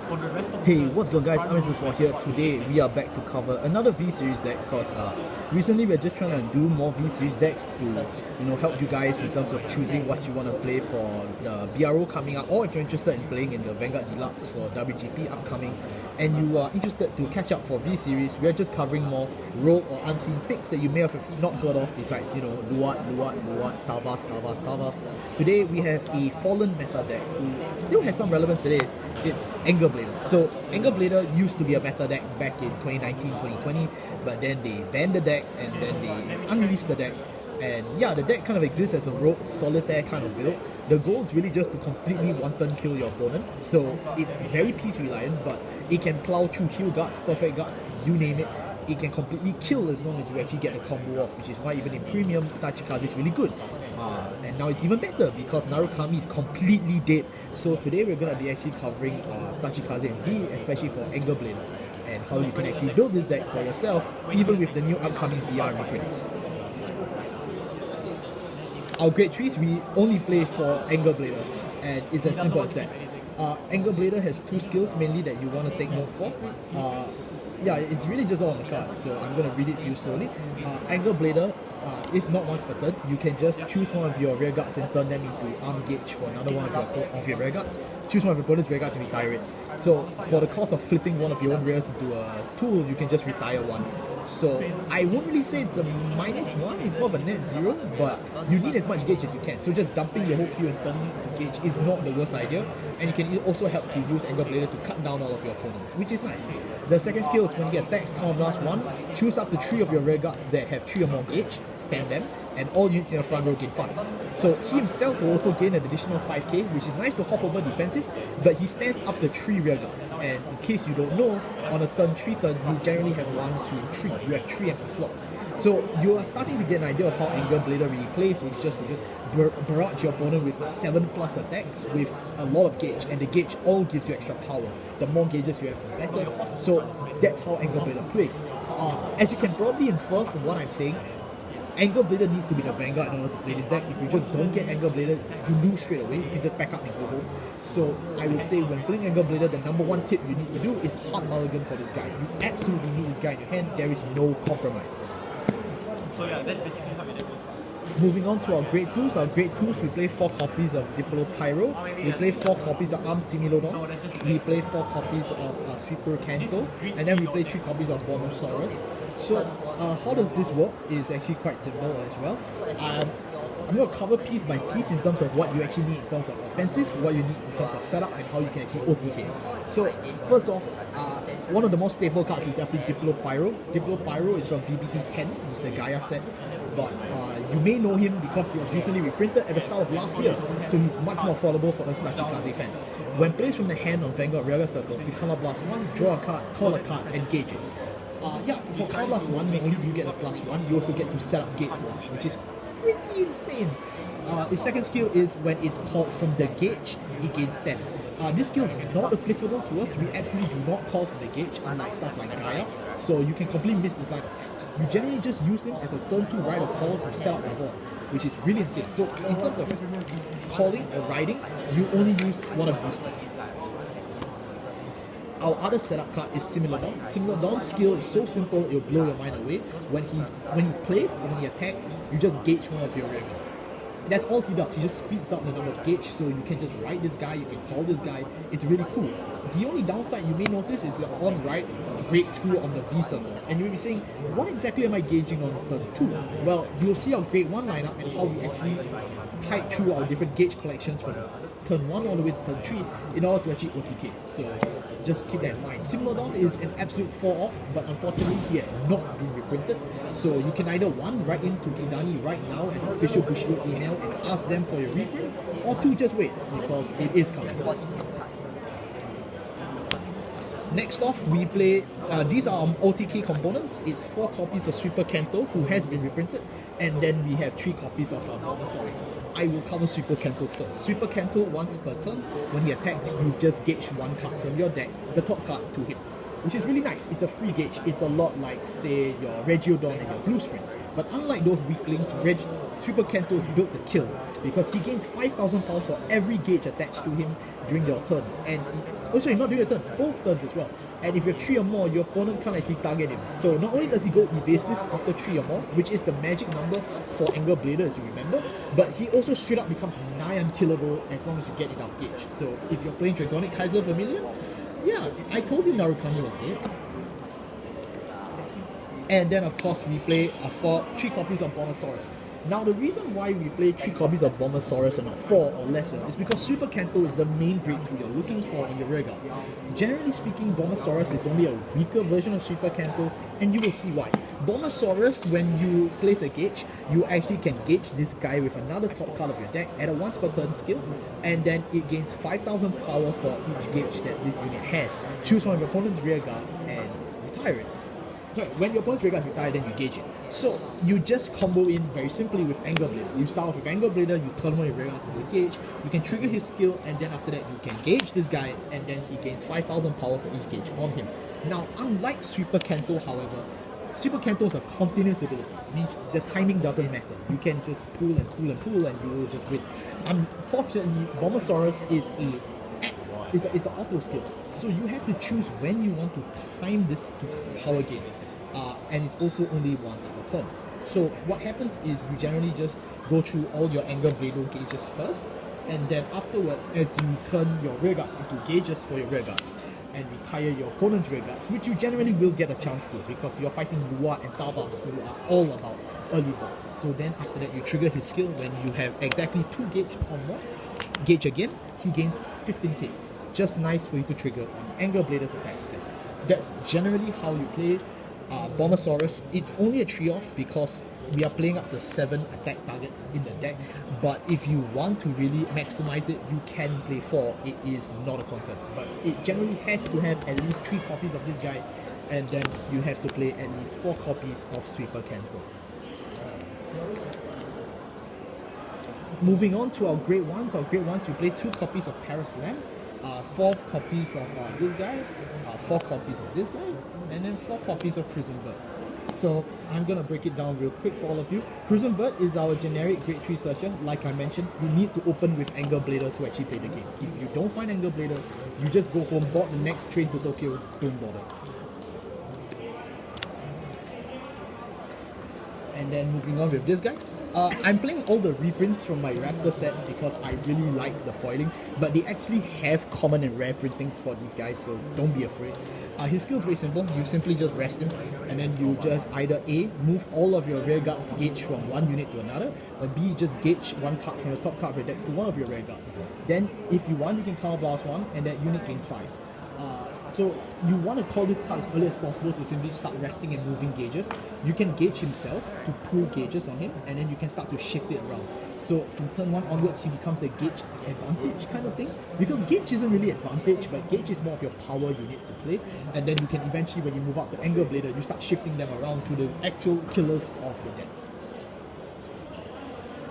Hey, what's going guys? I'm Mr. here. Today we are back to cover another V-Series deck because recently we're just trying to do more V-Series decks to help you guys in terms of choosing what you want to play for the BRO coming up, or if you're interested in playing in the Vanguard Deluxe or WGP upcoming and you are interested to catch up for V-Series, we're just covering more rogue or unseen picks that you may have not heard of besides, Luat, Tavas. Today we have a fallen meta deck who still has some relevance today. It's Angerblader. So Angerblader used to be a meta deck back in 2019, 2020, but then they banned the deck and then they unreleased the deck. And yeah, the deck kind of exists as a rogue solitaire kind of build. The goal is really just to completely one-turn kill your opponent. So it's very piece reliant, but it can plow through heal guards, perfect guards, you name it. It can completely kill as long as you actually get the combo off, which is why even in premium, Tachikaze is really good. And now it's even better because Narukami is completely dead. So today we're going to be actually covering Tachikaze and V, especially for Angerblader, and how you can actually build this deck for yourself, even with the new upcoming VR reprints. Our grade 3s, we only play for Angerblader, and it's as simple as that. Angerblader has two skills mainly that you want to take note for. Yeah, it's really just all on the card, so I'm going to read it to you slowly. Angerblader is not once per turn. You can just choose one of your rear guards and turn them into arm gauge for another one of your rear guards. Choose one of your opponent's rear guards and retire it. So for the cost of flipping one of your own rears into a tool, you can just retire one. So I won't really say it's a -1, it's more of a net 0, but you need as much gauge as you can. So just dumping your whole field and turning it to gauge is not the worst idea, and it can also help to use Angerblader to cut down all of your opponents, which is nice. The second skill is when you get attacks, counterblast 1, choose up to 3 of your rear guards that have 3 or more gauge, stand them, and all units in the front row gain 5. So he himself will also gain an additional 5k, which is nice to hop over defensive, but he stands up to 3 rear guards. And in case you don't know, on a turn 3 turn, you generally have 1, 2, 3. You have 3 empty slots. So you are starting to get an idea of how Angerblader really plays. It's just to barrage your opponent with 7+ attacks with a lot of gauge, and the gauge all gives you extra power. The more gauges you have, the better. So that's how Angerblader plays. As you can probably infer from what I'm saying, Angerblader needs to be the Vanguard in order to play this deck. If you just don't get Angerblader, you lose straight away. You can just pack up and go home. So I would say when playing Angerblader, the number 1 tip you need to do is hard mulligan for this guy. You absolutely need this guy in your hand. There is no compromise. So yeah, that's basically how it works. Moving on to our grade 2s. Our grade 2s, we play 4 copies of Diplo Pyro. We play 4 copies of Arm Similodon. We play 4 copies of Sweeper Kanto. And then we play 3 copies of Bonosaurus. So how does this work is actually quite simple as well. I'm going to cover piece by piece in terms of what you actually need in terms of offensive, what you need in terms of setup, and how you can actually OTK. So first off, one of the most stable cards is definitely Diplo Pyro. Diplo Pyro is from VBT 10 with the Gaia set, but you may know him because he was recently reprinted at the start of last year, so he's much more affordable for us Tachikaze fans. When placed from the hand on Vanguard Rear Circle, you counterblast 1, draw a card, call a card, and gauge it. Yeah, for counterblast 1, not only do you get a +1, you also get to set up Gauge Watch, which is pretty insane. The second skill is when it's called from the gauge, it gains 10. This skill is not applicable to us. We absolutely do not call from the gauge, unlike stuff like Gaia, so you can completely miss this line of attacks. You generally just use him as a turn 2 ride or call to set up the board, which is really insane. So in terms of calling or riding, you only use one of these 2. Our other setup card is Similodon. Similodon's skill is so simple, it'll blow your mind away. When he's placed or when he attacks, you just gauge one of your rear guards. That's all he does. He just speeds up the number of gauge, so you can just ride this guy, you can call this guy. It's really cool. The only downside you may notice is the on-ride grade 2 on the V circle. And you may be saying, what exactly am I gauging on turn 2? Well, you'll see our grade 1 lineup and how we actually tied through our different gauge collections from turn 1 all the way to turn 3 in order to actually OTK. So just keep that in mind. Similodon is an absolute 4-off, but unfortunately he has not been reprinted. So you can either 1, write into Kidani right now an official Bushido email and ask them for your reprint, or 2, just wait, because it is coming. Next off, we play, these are OTK components. It's 4 copies of Sweeper Kanto, who has been reprinted, and then we have 3 copies of Bonosaurus. I will cover Sweeper Kanto first. Sweeper Kanto, once per turn, when he attacks, you just gauge 1 card from your deck, the top card, to him. which is really nice. It's a free gauge. It's a lot like, say, your Regiodon and your Bluesprint. But unlike those weaklings, Super Kento is built to kill because he gains 5,000 power for every gauge attached to him during your turn. And not during your turn, both turns as well. And if you have 3 or more, your opponent can't actually target him. So not only does he go evasive after 3 or more, which is the magic number for Angerblader, as you remember, but he also straight up becomes nigh unkillable as long as you get enough gauge. So if you're playing Dragonic Kaiser Vermilion, yeah, I told you Narukami was dead. And then of course we play 3 copies of Bombersaurus. Now the reason why we play 3 copies of Bombersaurus and not 4 or lesser is because Super Kento is the main breakthrough you're looking for in your rearguards. Generally speaking, Bombersaurus is only a weaker version of Super Kento, and you will see why. Bombersaurus, when you place a gauge, you actually can gauge this guy with another top card of your deck at a once per turn skill, and then it gains 5,000 power for each gauge that this unit has. Choose one of your opponent's rearguards and retire it. Sorry, when your opponent's rearguards retire, then you gauge it. So you just combo in very simply with Angerblader. You start off with Angerblader, you turn one of your rearguards into a gauge, you can trigger his skill, and then after that you can gauge this guy, and then he gains 5,000 power for each gauge on him. Now, unlike Super Kento, however, Super Kento is a continuous ability, means the timing doesn't matter. You can just pull and pull and pull, and you will just win. Unfortunately, Bombersaurus is it's an auto skill, so you have to choose when you want to time this to power gain. And it's also only once per turn. So what happens is you generally just go through all your Angerblader gauges first, and then afterwards, as you turn your rearguards into gauges for your rearguards and retire your opponent's rearguards, which you generally will get a chance to because you're fighting Lua and Tavas, who are all about early bots. So then after that, you trigger his skill when you have exactly 2 gauge or more. Gauge again, he gains 15k. Just nice for you to trigger on Angerblader's attack skill. That's generally how you play Bombersaurus. It's only a 3-off because we are playing up to 7 attack targets in the deck, but if you want to really maximize it, you can play 4. It is not a concern, but it generally has to have at least 3 copies of this guy, and then you have to play at least 4 copies of Super Kento. Moving on to our Grade 1s. Our Grade 1s, you play 2 copies of Paris Lamb, 4 copies of this guy, 4 copies of this guy, and then 4 copies of Prison Bird. So I'm gonna break it down real quick for all of you. Prison Bird is our generic Grade 3 searcher. Like I mentioned, you need to open with Angerblader to actually play the game. If you don't find Angerblader, you just go home, board the next train to Tokyo, don't bother. And then moving on with this guy. I'm playing all the reprints from my Raptor set because I really like the foiling, but they actually have common and rare printings for these guys, so don't be afraid. His skill is very simple. You simply just rest him, and then you just either A, move all of your rearguards gauge from one unit to another, or B, just gauge one card from the top card of your deck to one of your rearguards. Then, if you want, you can counterblast one, and that unit gains 5. So you want to call this card as early as possible to simply start resting and moving gauges. You can gauge himself to pull gauges on him, and then you can start to shift it around. So from turn 1 onwards, he becomes a gauge advantage kind of thing. Because gauge isn't really advantage, but gauge is more of your power units to play. And then you can eventually, when you move up to Angerblader, you start shifting them around to the actual killers of the deck.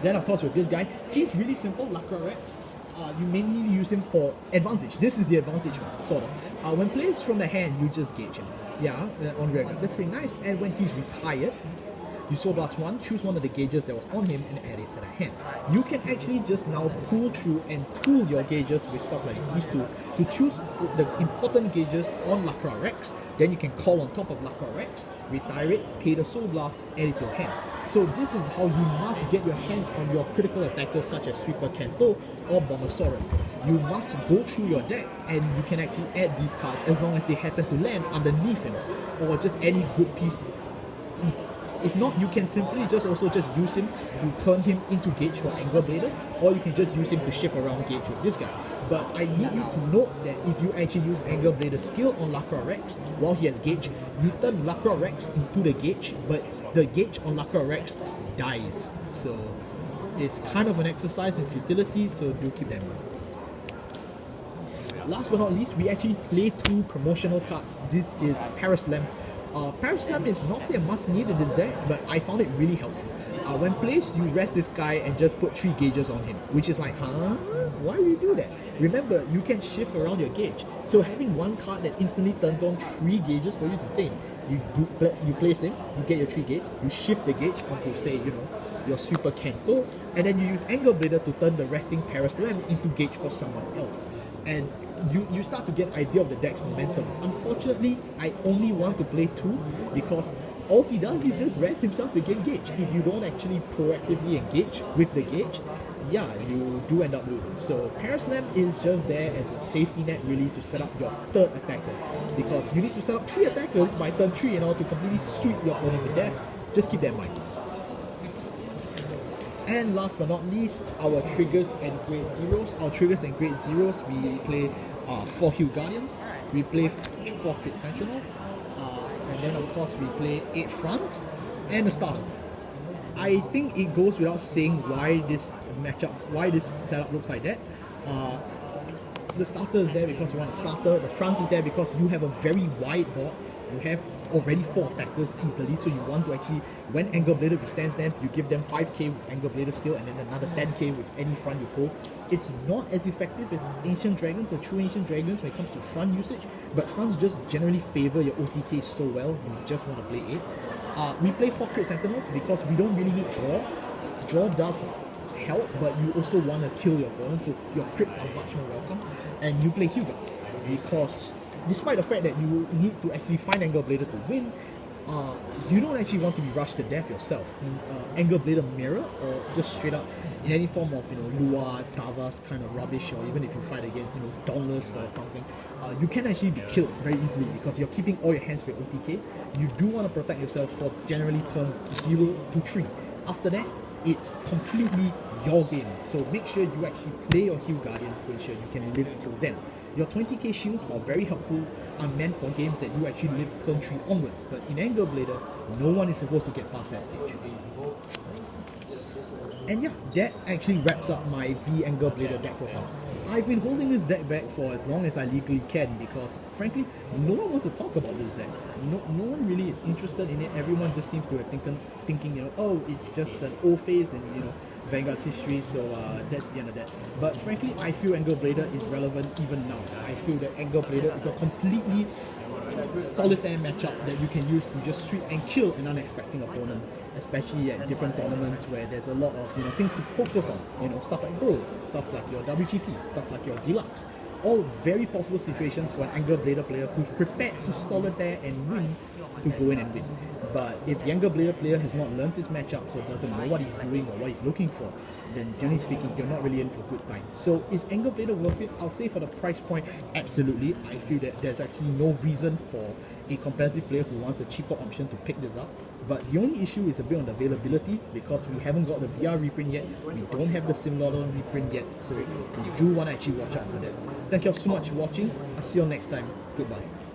Then of course with this guy, he's really simple, Lacra Rex. You mainly use him for advantage. This is the advantage one, sort of. When placed from the hand, you just gauge him. Yeah, on rearguard. That's pretty nice. And when he's retired, you Soul Blast 1, choose one of the gauges that was on him and add it to the hand. You can actually just now pull through and tool your gauges with stuff like these two to choose the important gauges on Lacra Rex. Then you can call on top of Lacra Rex, retire it, pay the Soul Blast, add it to your hand. So this is how you must get your hands on your critical attackers such as Super Kento or Bombersaurus. You must go through your deck and you can actually add these cards as long as they happen to land underneath him or just any good piece. If not, you can simply just use him to turn him into gauge for Angerblader, or you can just use him to shift around gauge with this guy. But I need you to note that if you actually use Angerblader's skill on Lacra Rex while he has gauge, you turn Lacra Rex into the gauge, but the gauge on Lacra Rex dies. So it's kind of an exercise in futility, so do keep that in mind. Last but not least, we actually play 2 promotional cards. This is Paris Lamb. Paris Lamb is not say a must need in this deck, but I found it really helpful. When placed, you rest this guy and just put 3 gauges on him, which is like, huh? Why do you do that? Remember, you can shift around your gauge. So having one card that instantly turns on 3 gauges for you is insane. You place him, you get your 3 gauge, you shift the gauge onto, say, your Super Kento, and then you use Angerblader to turn the resting Paraslam into gauge for someone else. And you start to get an idea of the deck's momentum. Unfortunately, I only want to play 2 because all he does is just rest himself to get gauge. If you don't actually proactively engage with the gauge, yeah, you do end up losing. So Paraslam is just there as a safety net really to set up your 3rd attacker, because you need to set up 3 attackers by turn 3 in order to completely sweep your opponent to death. Just keep that in mind. And last but not least, our triggers and grade zeros. Our triggers and grade zeros, we play 4 Hue Guardians, we play 4 Crit Sentinels, and then of course we play 8 Fronts and a starter. I think it goes without saying why this setup looks like that. The starter is there because you want a starter, the Fronts is there because you have a very wide board. You have already 4 attackers easily, so you want to actually, when Angerblader withstands them, you give them 5k with Angerblader skill and then another 10k with any front you pull. It's not as effective as Ancient Dragons or True Ancient Dragons when it comes to front usage, but fronts just generally favor your OTK so well, you just want to play 8. We play 4 Crit Sentinels because we don't really need draw. Draw does help, but you also want to kill your opponent, so your crits are much more welcome. And you play Hue Guards because despite the fact that you need to actually find Angerblader to win, you don't actually want to be rushed to death yourself. In Angerblader Mirror, or just straight up in any form of Lua, Tavas kind of rubbish, or even if you fight against Dauntless or something, you can actually be killed very easily because you're keeping all your hands for OTK. You do want to protect yourself for generally turns 0 to 3. After that, it's completely your game. So make sure you actually play your Hue Guardians to ensure you can live till then. Your 20k shields, while very helpful, are meant for games that you actually live turn 3 onwards. But in Angerblader, no one is supposed to get past that stage. And yeah, that actually wraps up my V Angerblader deck profile. I've been holding this deck back for as long as I legally can because, frankly, no one wants to talk about this deck. No one really is interested in it. Everyone just seems to have thinking, oh, it's just an old phase and, Vanguard's history, so that's the end of that. But frankly, I feel Angerblader is relevant even now. I feel that Angerblader is a completely solitaire matchup that you can use to just sweep and kill an unexpected opponent, especially at different tournaments where there's a lot of things to focus on. Stuff like Bro, stuff like your WGP, stuff like your Deluxe. All very possible situations for an Angerblader player who's prepared to solitaire and win to go in and win. But if the Angerblader player has not learned this matchup, so doesn't know what he's doing or what he's looking for, then generally speaking, you're not really in for good time. So is Angerblader worth it? I'll say for the price point, absolutely. I feel that there's actually no reason for a competitive player who wants a cheaper option to pick this up. But the only issue is a bit on the availability because we haven't got the VR reprint yet, we don't have the Simlodon reprint yet, so we do want to actually watch out for that. Thank you all so much for watching. I'll see you all next time. Goodbye.